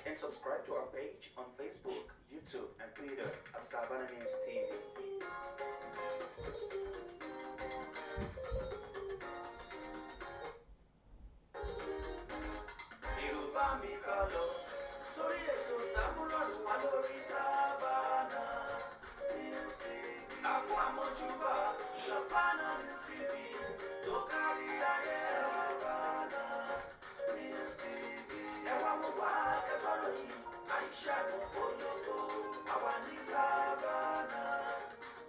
And subscribe to our page on Facebook, YouTube, and Twitter at Savannah News TV. Yorùbá mi ká lọ sórí ètò támúrọ̀lù wá lórí Savannah News TV. Àpò àmójúbà Savannah News TV tó kárí ayé. Savannah News TV. Ẹ wá wò wá kẹ́kọ̀ọ́ yìí àìṣà mọ̀ olóko àwa ní Savannah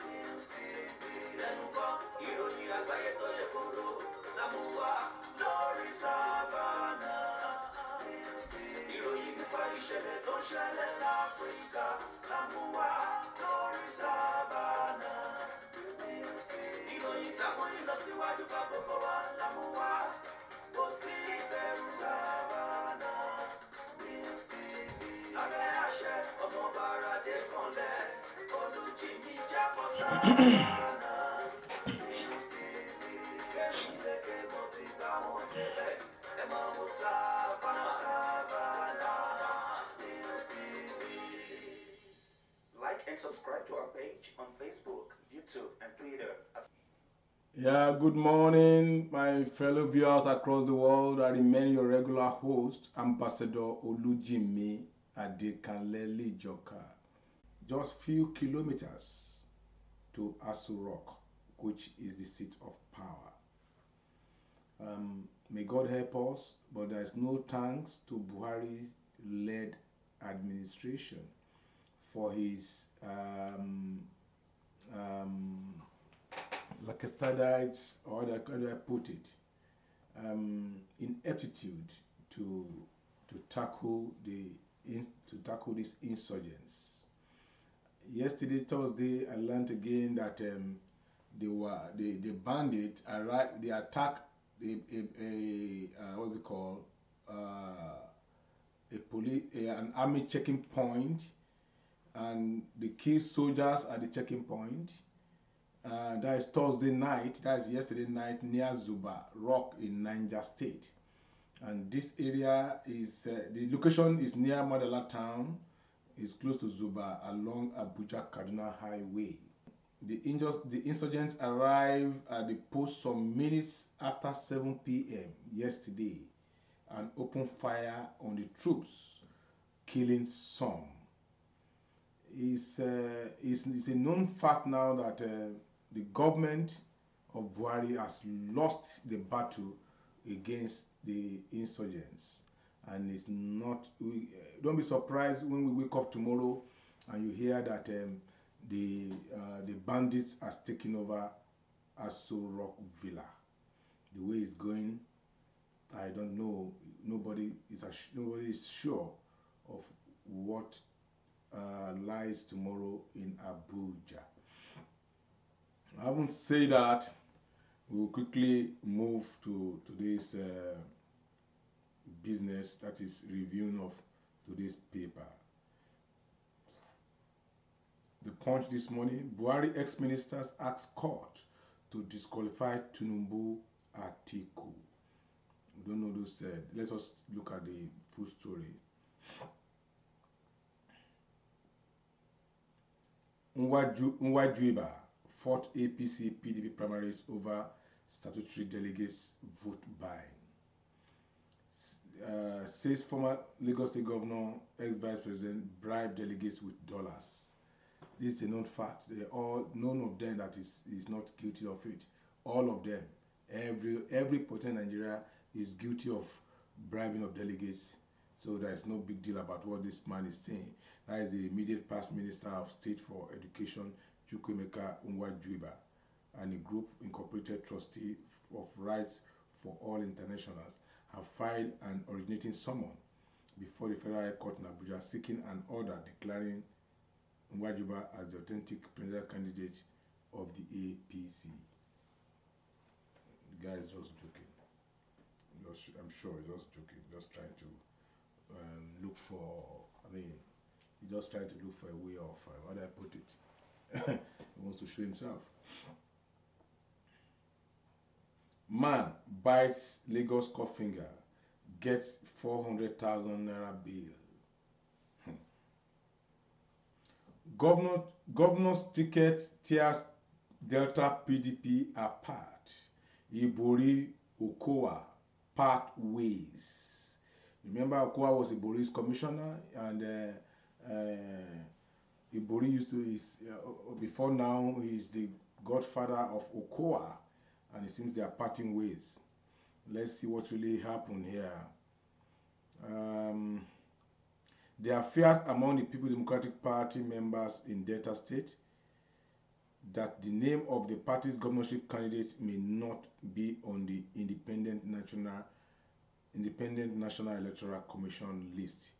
News TV. Lẹ́nu kọ́ ìròyìn àgbáyé tó yẹ kóró lámúwá lórí Savannah News TV. Ìròyìn nípa ìṣẹ̀lẹ̀ tó ṣẹlẹ̀ láfíríkà lámúwá lórí Savannah News TV. Ìròyìn táwọn ìlọsíwájú bá gbogbo wa lámúwá kò sí ìbẹ̀rù. Savannah News TV. Lábẹ́ àṣẹ ọmọ bàrà dé kanlẹ̀ olùjìmí jábọ̀ Savannah News TV. Kẹ́mi lẹ́kẹ̀ mo ti bá wọn débẹ̀ ẹ máa wo Savannah News TV. Like and subscribe to our page on Facebook, YouTube, and Twitter at Yeah, good morning, my fellow viewers across the world. I remain your regular host, Ambassador Olujimi Adekanlele Joka. Just few kilometers to Aso Rock, which is the seat of power. May God help us, but there is no thanks to Buhari-led administration for his like a Stadites, or how do I put it, ineptitude to tackle these insurgents. Yesterday, Thursday, I learned again that the bandit arrived. They attacked what's it called? An army checking point, and they killed soldiers at the checking point. That is Thursday night, that is yesterday night, near Zuba Rock in Niger State. And this area is, the location is near Madala town, is close to Zuba along Abuja-Kaduna Highway. The insurgents arrived at the post some minutes after 7 p.m. yesterday and opened fire on the troops, killing some. It's a known fact now that the government of Buhari has lost the battle against the insurgents, and it's not. Don't be surprised when we wake up tomorrow and you hear that the bandits has taken over Aso Rock Villa. The way it's going, I don't know. Nobody is sure of what lies tomorrow in Abuja. I haven't said that. We will quickly move to today's business, that is reviewing of today's paper. The Punch this morning: Buhari ex-ministers ask court to disqualify Tinubu Atiku. We don't know those said. Let us look at the full story. Nwajuiba fought APC PDP primaries over statutory delegates vote buying. Says former Lagos State Governor, ex-Vice President, bribed delegates with dollars. This is a known fact. None of them that is not guilty of it. All of them, every person in Nigeria is guilty of bribing of delegates. So there is no big deal about what this man is saying. That is the immediate past Minister of State for Education, Chukwuemeka Nwajuiba, and a group incorporated trustee of Rights for All Internationals have filed an originating summons before the Federal High Court in Abuja seeking an order declaring Nwajuiba as the authentic presidential candidate of the APC. The guy is just joking. I'm sure he's just joking, just trying to look for, he's just trying to look for a way of, how do I put it? He wants to show himself. Man bites Lagos court finger, gets 400,000 naira bail. Governor, governor's ticket tears Delta PDP apart. Ibori Okowa part ways. Remember, Okowa was Ibori's commissioner, and Ibori used to before now he's the godfather of Okowa, and it seems they are parting ways. Let's see what really happened here. There are fears among the People's Democratic Party members in Delta State that the name of the party's governorship candidate may not be on the Independent National Electoral Commission list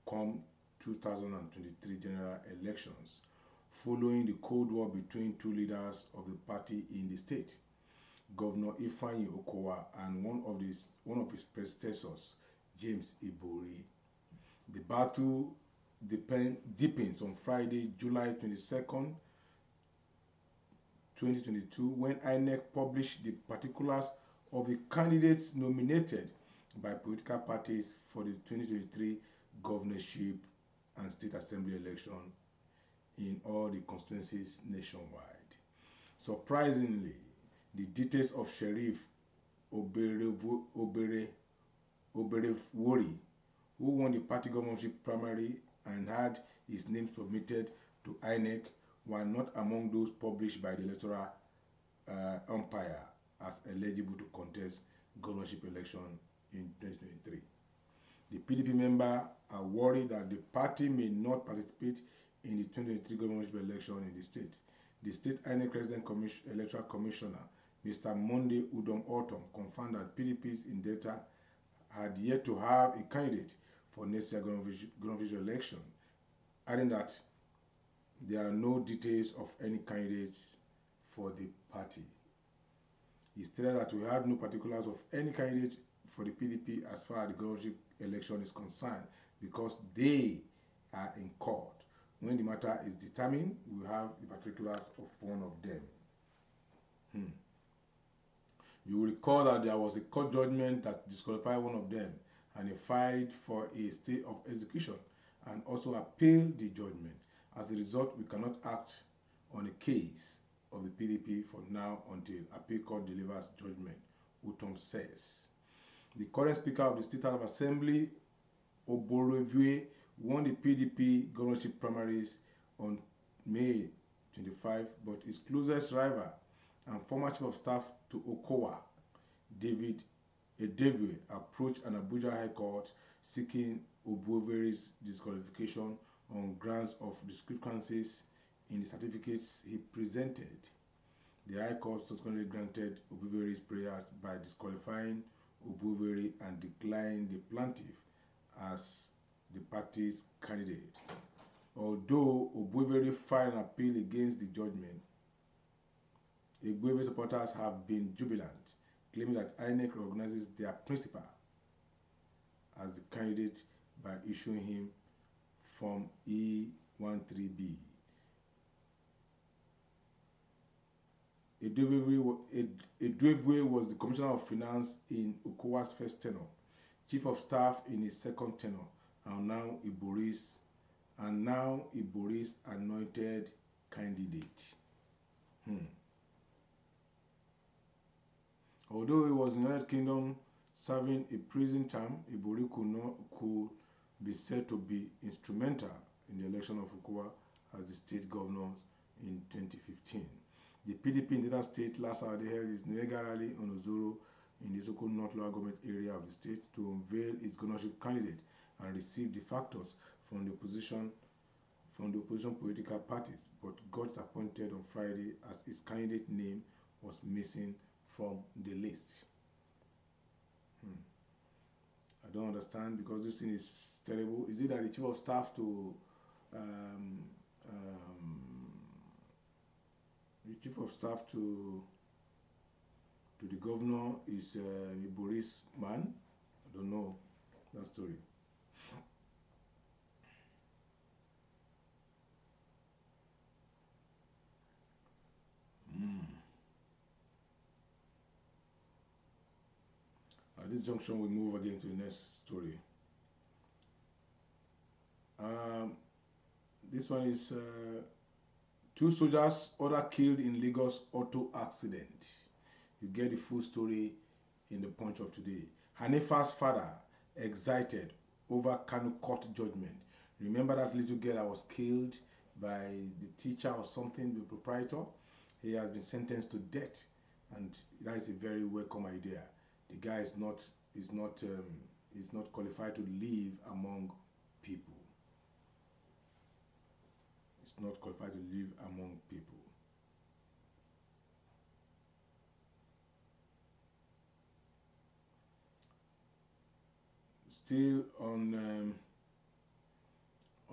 come 2023 general elections, following the Cold War between two leaders of the party in the state, Governor Ifeanyi Okowa and one of his predecessors, James Ibori. The battle deepens on Friday, July 22nd, 2022, when INEC published the particulars of the candidates nominated by political parties for the 2023 governorship and state assembly election in all the constituencies nationwide. Surprisingly, the details of Sheriff Oberewori, who won the party governorship primary and had his name submitted to INEC, were not among those published by the electoral umpire as eligible to contest governorship election in 2023. The PDP members are worried that the party may not participate in the 2023 governorship election in the state. The state INEC Resident Electoral Commissioner, Mr. Monday Udom Autumn, confirmed that PDPs in Delta had yet to have a candidate for next year's governorship election, adding that there are no details of any candidates for the party. He stated that we had no particulars of any candidate for the PDP as far as the governorship election is concerned, because they are in court. When the matter is determined, we have the particulars of one of them. You will recall that there was a court judgment that disqualified one of them, and he filed for a stay of execution and also appealed the judgment. As a result, we cannot act on a case of the PDP for now until appeal court delivers judgment, Utom says. The current Speaker of the State House of Assembly, Oborevue, won the PDP governorship primaries on May 25, but his closest rival and former chief of staff to Okowa, David Edevue, approached an Abuja High Court seeking Oborevue's disqualification on grounds of discrepancies in the certificates he presented. The High Court subsequently granted Oborevue's prayers by disqualifying Oborevue and declined the plaintiff as the party's candidate. Although Oborevue filed an appeal against the judgment, Oborevue supporters have been jubilant, claiming that INEC recognizes their principal as the candidate by issuing him Form E13B. Edevue was the Commissioner of Finance in Okowa's first tenure, Chief of Staff in his second tenure, and now Ibori's anointed candidate. Although he was in the United Kingdom serving a prison term, Ibori could be said to be instrumental in the election of Okowa as the state governor in 2015. The PDP in Delta State last Saturday held its mega rally on Ozoro in the so-called North Lower Government area of the state to unveil its governorship candidate and receive defectors from the opposition political parties, but got disappointed on Friday as its candidate name was missing from the list. I don't understand, because this thing is terrible. Is it that the chief of staff to the governor is Ibori's man? I don't know that story. At this junction, we move again to the next story. This one is two soldiers other killed in Lagos auto accident. You get the full story in the Punch of today. Hanifa's father excited over Kanu court judgment. Remember that little girl that was killed by the teacher or something, the proprietor? He has been sentenced to death, and that is a very welcome idea. The guy is not qualified to live among people. It's not qualified to live among people. Still on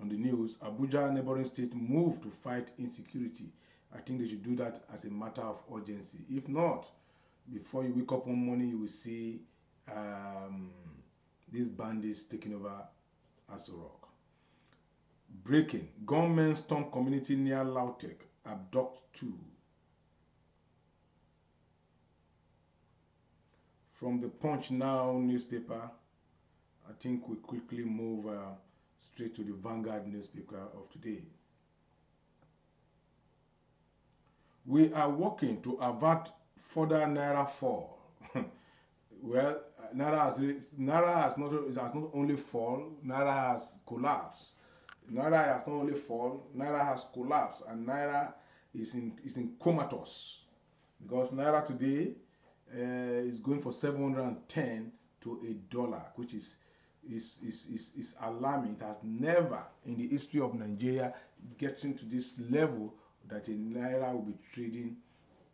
the news, Abuja, neighboring state, moved to fight insecurity. I think they should do that as a matter of urgency. If not, before you wake up one morning, you will see these bandits taking over Aso Rock. Breaking: gunmen storm community near Lautech, abduct 2. From the Punch Now newspaper, I think we quickly move straight to the Vanguard newspaper of today. We are working to avert further Naira fall. Well, Naira has not only fall, Naira has collapsed. Naira has not only fall, Naira has collapsed, and Naira is in comatose, because Naira today is going for 710 to $1, which is alarming. It has never in the history of Nigeria getting to this level that a Naira will be trading,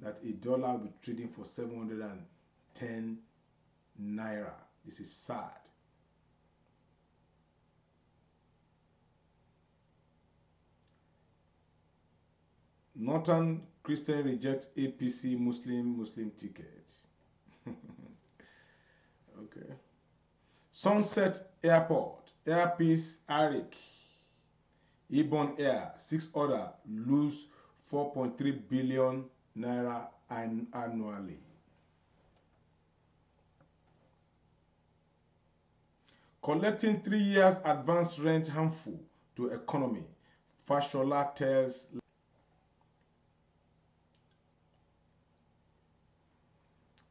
that $1 will be trading for 710 Naira. This is sad. Northern Christian reject APC Muslim ticket. Okay. Sunset Airport, Airpeace Arik, Ibon Air, 6 other lose 4.3 billion Naira annually. Collecting 3 years advance rent harmful to economy, Fashola tells.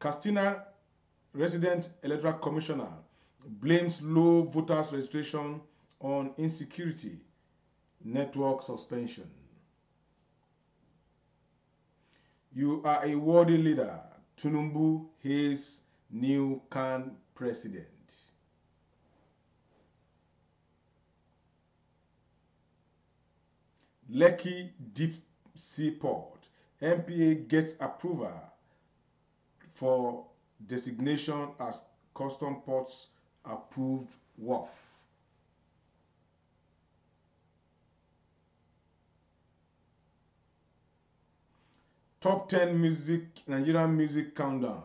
Katsina resident electoral commissioner blames low voters registration on insecurity, network suspension. You are a worthy leader. Tinubu hails new CAN president. Lekki Deep Sea Port. MPA gets approval for designation as custom ports approved wharf. Top 10 music, Nigerian music countdown.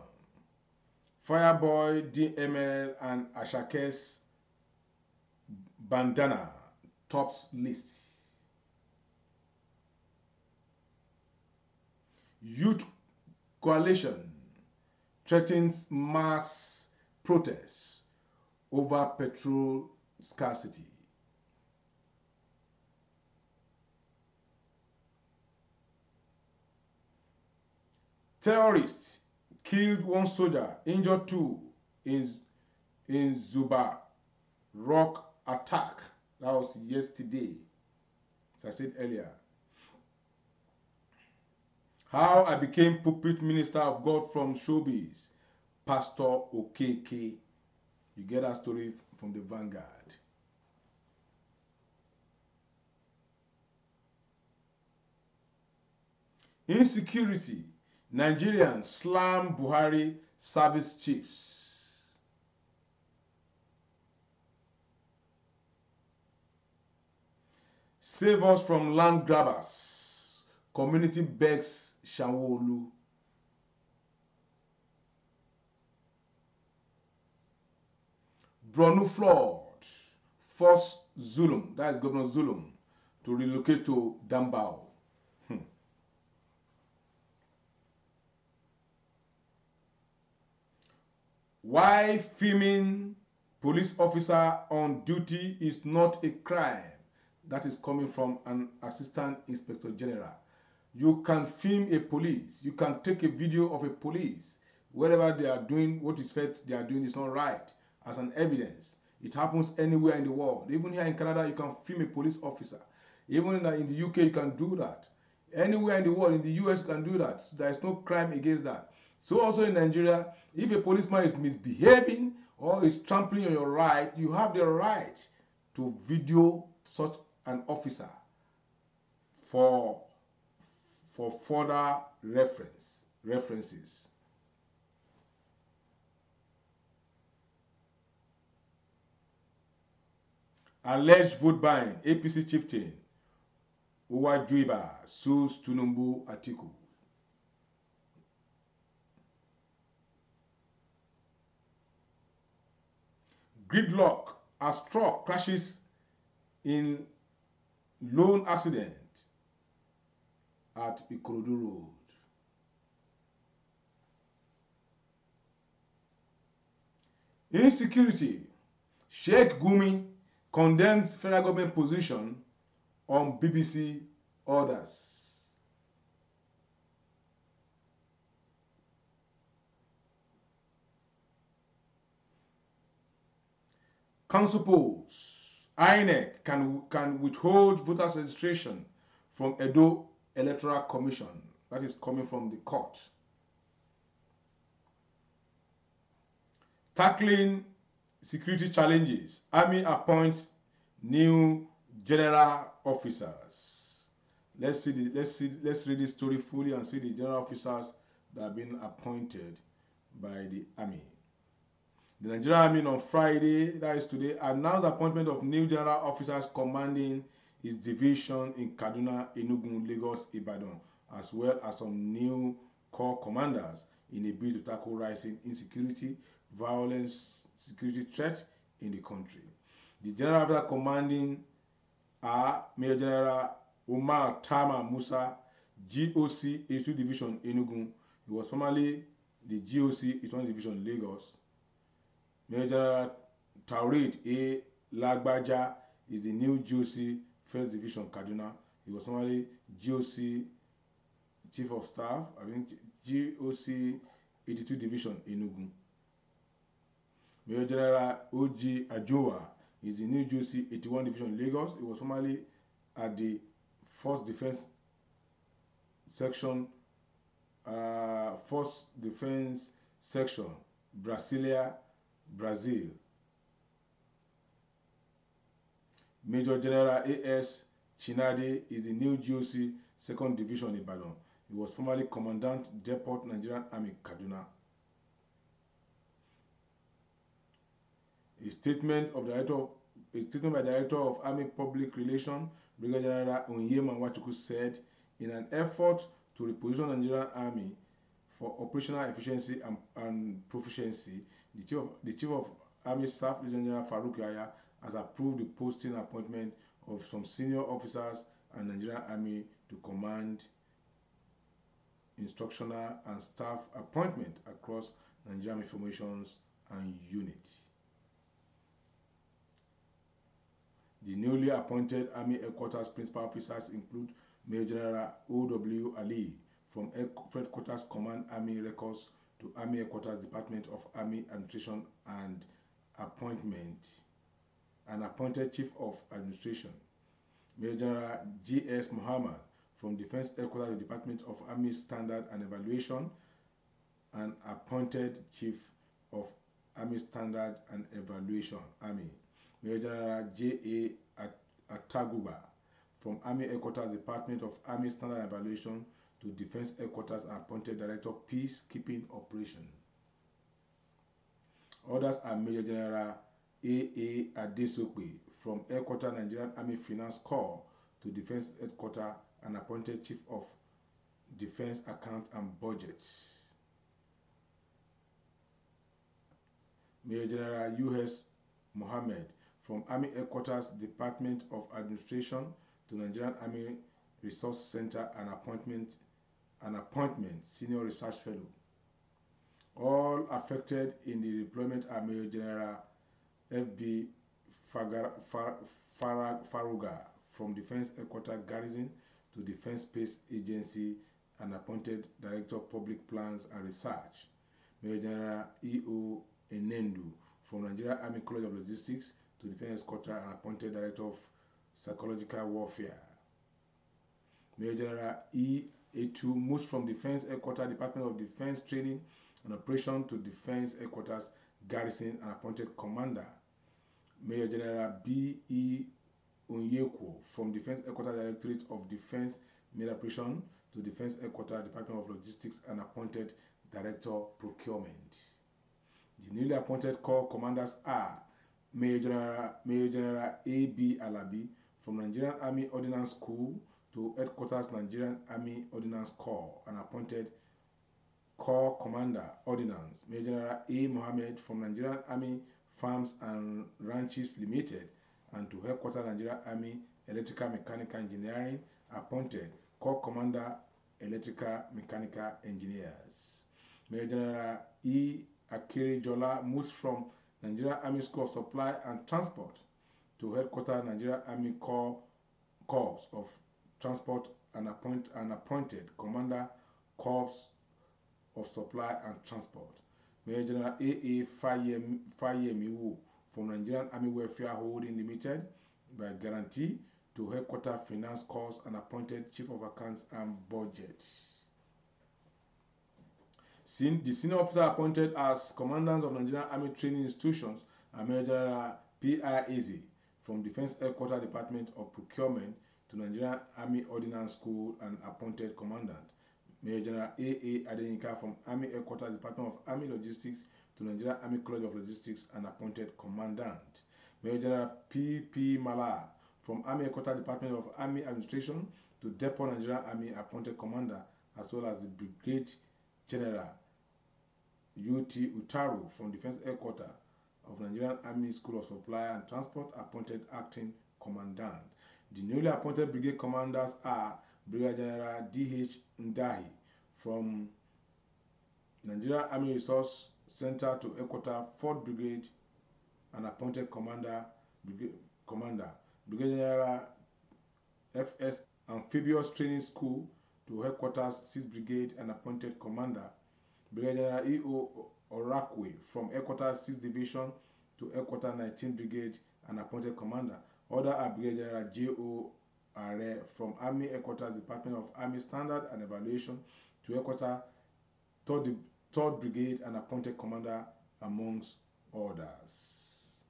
Fireboy, DML, and Ashake's Bandana tops list. Youth coalition threatens mass protests over petrol scarcity. Terrorists killed 1 soldier, injured 2 in Zuba Rock attack. That was yesterday, as I said earlier. How I became pulpit minister of God from showbiz, Pastor Okeke. You get that story from the Vanguard. Insecurity. Nigerians slam Buhari service chiefs. Save us from land grabbers. Community begs Sanwo-Olu. Borno flood forced Zulum, that is Governor Zulum, to relocate to Dambao. Why filming police officer on duty is not a crime. that is coming from an assistant inspector general. You can film a police. You can take a video of a police. Whatever they are doing, what is felt they are doing is not right as an evidence. It happens anywhere in the world. Even here in Canada, you can film a police officer. Even in the UK, you can do that. Anywhere in the world, in the US, you can do that. So there is no crime against that. So also in Nigeria, if a policeman is misbehaving or is trampling on your right, you have the right to video such an officer for further references. Alleged vote buying, APC chieftain Uwajuiba sues Tinubu Atiku. Gridlock as truck crashes in lone accident at Ikorodu Road. Insecurity. Sheikh Gumi condemns federal government position on BBC orders. Council polls. INEC can withhold voters registration from Edo Electoral Commission. That is coming from the court. Tackling security challenges. Army appoints new general officers. Let's read this story fully and see the general officers that have been appointed by the army. The Nigerian Army on Friday, that is today, announced the appointment of new general officers commanding its division in Kaduna, Enugu, Lagos, Ibadan, as well as some new corps commanders in a bid to tackle rising insecurity, violence, security threat in the country. The general officer commanding are Major General Umar Tama Musa, GOC 82 Division Enugu. He was formerly the GOC 81 Division Lagos. Major General Taurid A. Lagbaja is the new GOC 1st Division Kaduna. He was formerly GOC Chief of Staff, GOC 82 Division Enugu. Major General O.G. Ajowa is the new GOC 81 Division Lagos. He was formerly at the 1st Defense Section, 1st Defense Section, Brasilia, Brazil. Major General A.S. Chinade is the new GOC 2nd Division Ibadan. He was formerly Commandant Depot Nigerian Army Kaduna. A statement by Director of Army Public Relations, Brigadier General Onyema Nwachukwu said, in an effort to reposition Nigerian Army for operational efficiency and proficiency, the Chief of Army Staff, General Farouk Yahya, has approved the posting and appointment of some senior officers and Nigerian Army to command, instructional and staff appointment across Nigerian formations and units. The newly appointed Army Headquarters Principal Officers include Major General O.W. Ali from Headquarters Command Army Records to Army Headquarters Department of Army Administration and Appointment, and appointed Chief of Administration. Major General G.S. Muhammad from Defense Headquarters Department of Army Standard and Evaluation, and appointed Chief of Army Standard and Evaluation, Army. Major General J.A. Ataguba from Army Headquarters Department of Army Standard and Evaluation to Defense Headquarters and appointed Director Peacekeeping Operation. Others are Major General A.A. Adesope from Headquarters Nigerian Army Finance Corps to Defense Headquarters and appointed Chief of Defense Account and Budget. Major General U.S. Mohammed from Army Headquarters Department of Administration to Nigerian Army Resource Center and appointment Senior Research Fellow. All affected in the deployment are Major General F.B. Faruga from Defense Headquarters Garrison to Defense Space Agency and appointed Director of Public Plans and Research. Major General E.O. Enendu from Nigerian Army College of Logistics to Defense Headquarters and appointed Director of Psychological Warfare. Major General E. A2 moves from Defense Headquarters Department of Defense Training and Operation to Defense Headquarters Garrison and appointed Commander. Major General B. E. Onyekwo from Defense Headquarters Directorate of Defense Made Operation to Defense Headquarters Department of Logistics and appointed Director Procurement. The newly appointed Corps Commanders are Major General A. B. Alabi from Nigerian Army Ordnance School to Headquarters Nigerian Army Ordnance Corps and appointed Corps Commander Ordnance. Major General A. Mohammed from Nigerian Army Farms and Ranches Limited and to Headquarters Nigerian Army Electrical Mechanical Engineering, appointed Corps Commander Electrical Mechanical Engineers. Major General E. Akiri Jola moves from Nigerian Army School of Supply and Transport to Headquarters Nigerian Army Corps of Transport and appointed Commander Corps of Supply and Transport. Major General A.A. Fayemiwu from Nigerian Army Welfare Holding Limited by guarantee to Headquarters Finance Corps and appointed Chief of Accounts and Budget. The senior officer appointed as commandants of Nigerian Army Training Institutions are Major General P.I. Eze from Defense Headquarters Department of Procurement to Nigerian Army Ordnance School and appointed Commandant. Major General A.A. Adeyinka from Army Headquarters Department of Army Logistics to Nigerian Army College of Logistics and appointed Commandant. Major General P.P. Mala from Army Headquarters Department of Army Administration to Depot Nigerian Army appointed Commander, as well as the Brigade General U.T. Utaru from Defense Headquarters of Nigerian Army School of Supply and Transport appointed Acting Commandant. The newly appointed brigade commanders are Brigadier General D.H. Ndahi from Nigerian Army Resource Center to Headquarters 4th Brigade and appointed Commander. Brigadier General F.S. Amphibious Training School to Headquarters 6th Brigade and appointed Commander. Brigadier General E.O. Orakwe from Headquarters 6th Division to Headquarters 19th Brigade and appointed Commander. Other are Brigadier General J.O. Are from Army Headquarters Department of Army Standard and Evaluation to Headquarters 3rd Brigade and appointed Commander, amongst others.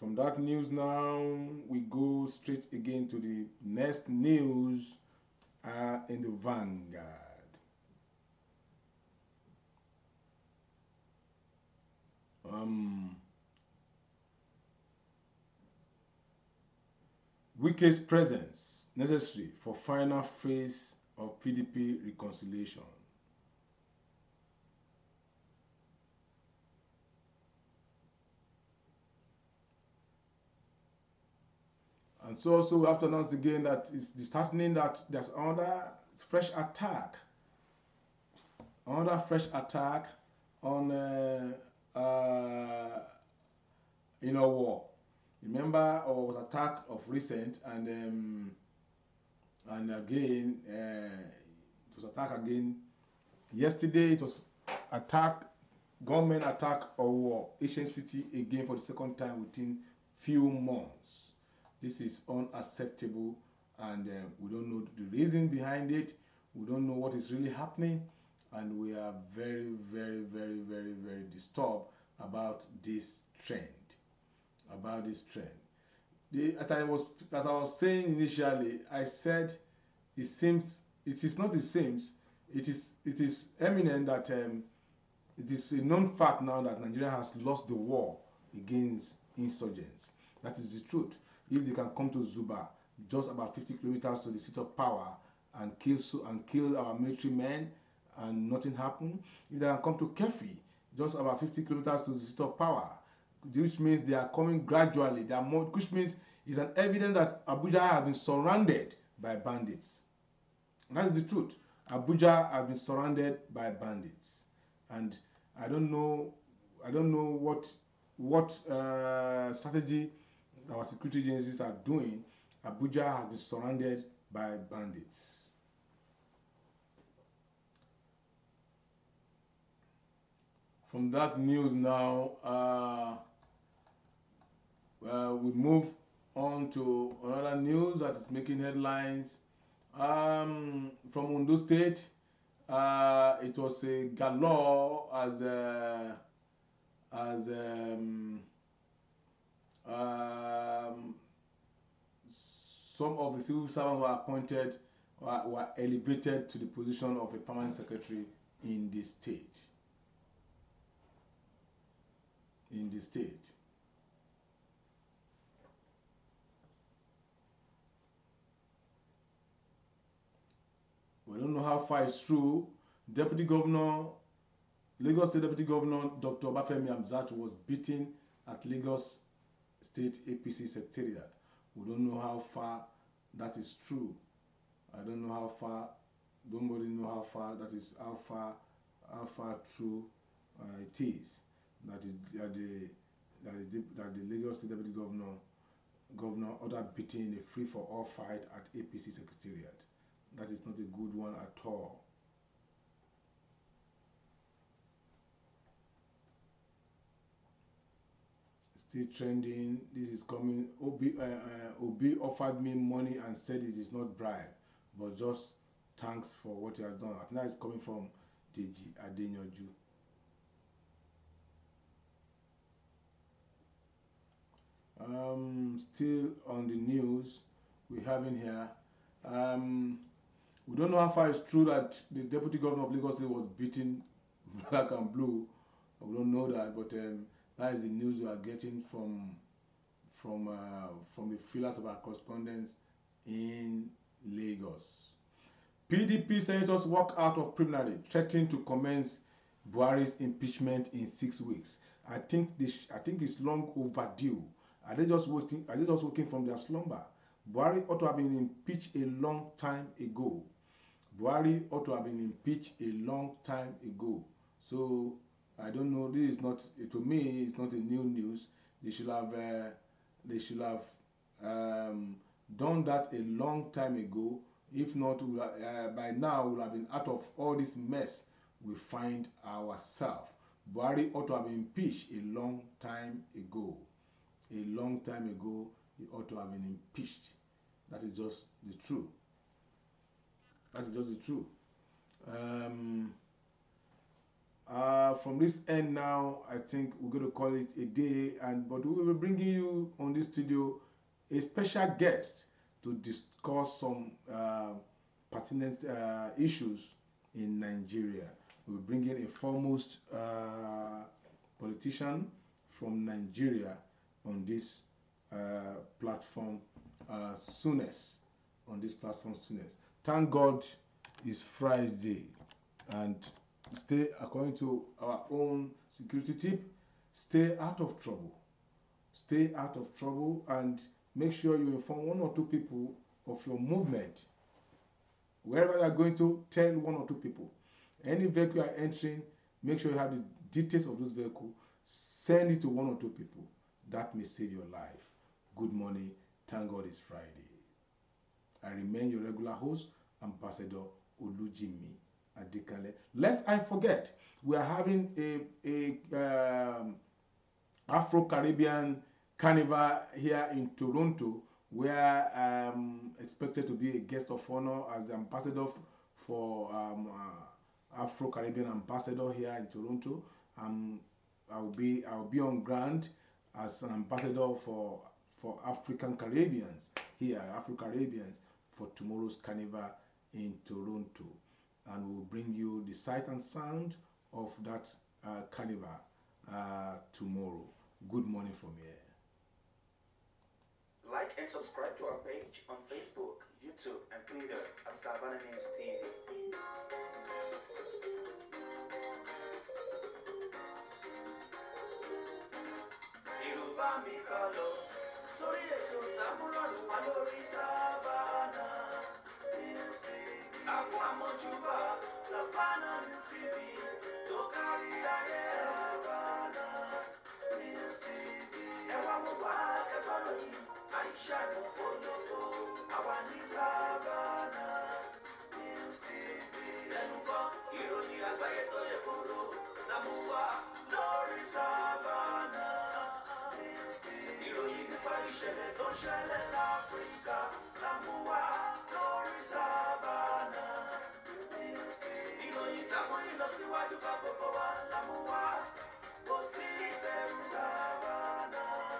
From that news now, we go straight again to the next news in the Vanguard. Wike's presence necessary for final phase of PDP reconciliation. And so also we have to announce again that it's disheartening that there's another fresh attack on war. Remember, or was attack of recent, and again it was attack again yesterday. It was government attack or Asian city again for the second time within few months. This is unacceptable, and we don't know the reason behind it. We don't know what is really happening, and we are very, very, very, very, very disturbed about this trend. As I was saying initially, I said it is eminent that it is a known fact now that Nigeria has lost the war against insurgents. That is the truth. If they can come to Zuba, just about 50 kilometers to the seat of power, and kill our military men, and nothing happened. If they can come to Kefi, just about 50 kilometers to the seat of power, which means they are coming gradually. They are more, which means it's an evidence that Abuja has been surrounded by bandits. And that's the truth. Abuja has been surrounded by bandits, and I don't know what what strategy our security agencies are doing, Abuja has been surrounded by bandits. From that news now, we move on to another news that is making headlines. From Ondo State, it was a galore as some of the civil servants were appointed, were elevated to the position of a permanent secretary in the state. We don't know how far it's true. Lagos State Deputy Governor Dr. Obafemi Hamzat was beaten at Lagos State APC Secretariat. We don't know how far that is true. I don't know how far. Nobody know how far that is. How far true it is that the Lagos State Deputy Governor ordered beating in a free-for-all fight at APC Secretariat. That is not a good one at all. Still trending. This is coming. Obi offered me money and said it is not bribe, but just thanks for what he has done. I think that is coming from Deji Adenyoju. Still on the news, we have in here. We don't know how far it's true that the Deputy Governor of Lagos State was beaten black and blue. We don't know that, but that is the news we are getting from the fillers of our correspondents in Lagos. PDP senators walk out of plenary, threatening to commence Buhari's impeachment in 6 weeks. I think it's long overdue. Are they just waking from their slumber? Buhari ought to have been impeached a long time ago. So I don't know. This is not, to me, it's not a new news. They should have done that a long time ago. If not, by now we'll have been out of all this mess we find ourselves. Buhari ought to have been impeached a long time ago. He ought to have been impeached. That is just the truth. From this end now, I think we're going to call it a day, but we will be bringing you on this studio a special guest to discuss some pertinent issues in Nigeria. We'll be bringing a foremost politician from Nigeria on this platform soonest. Thank God it's Friday, and stay, according to our own security tip, stay out of trouble, and make sure you inform 1 or 2 people of your movement. Wherever you are going to, tell 1 or 2 people. Any vehicle you are entering, make sure you have the details of those vehicles. Send it to 1 or 2 people. That may save your life. Good morning. Thank God it's Friday. I remain your regular host, Ambassador Olujimi Adekale. Lest I forget, we are having a Afro-Caribbean carnival here in Toronto, where I'm expected to be a guest of honor as the ambassador for Afro-Caribbean ambassador here in Toronto. I'll be on ground as an ambassador for African Caribbeans here, Afro-Caribbeans, for tomorrow's carnival in Toronto, and we'll bring you the sight and sound of that carnival tomorrow. Good morning from here. Like and subscribe to our page on Facebook, YouTube, and Twitter at Savannah News TV. Mi kalo sórí ètò támúrọ̀dù wá lórí Savannah News TV. Àkó àmójúbà Savannah News TV tó kárí ayé. Savannah News News TV. Ẹ wá wò wá kẹ́kọ̀ọ́ yìí, Aisha ló polówó, àwa ní Savannah News TV. Tẹnu kọ́ ìròyìn àgbáyé tó yẹ kóró, lámú wá lórí Savannah News TV. Ìròyìn nípa ìṣẹ̀lẹ̀ tó ṣẹlẹ̀ l'Áfíríkà, lámú wá lórí Savannah News TV. Ìròyìn táwọn ìlọsíwájú bá gbogbo wa, lámú wá. Kò sí ìbẹ̀rù Savannah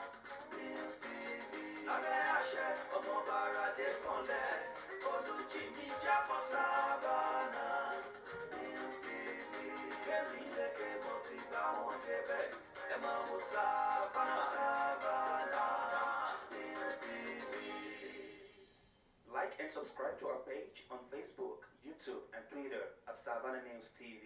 News TV. Lábẹ́ àṣẹ ọmọ Bàràdé kanlẹ̀, olùjìmí jápọ̀ Savannah News TV. Kẹ́mi lékè mo ti bá wọn débẹ̀, ẹ máa wo Savannah News TV. Like and subscribe to our page on Facebook, YouTube, and Twitter at Savannah News TV.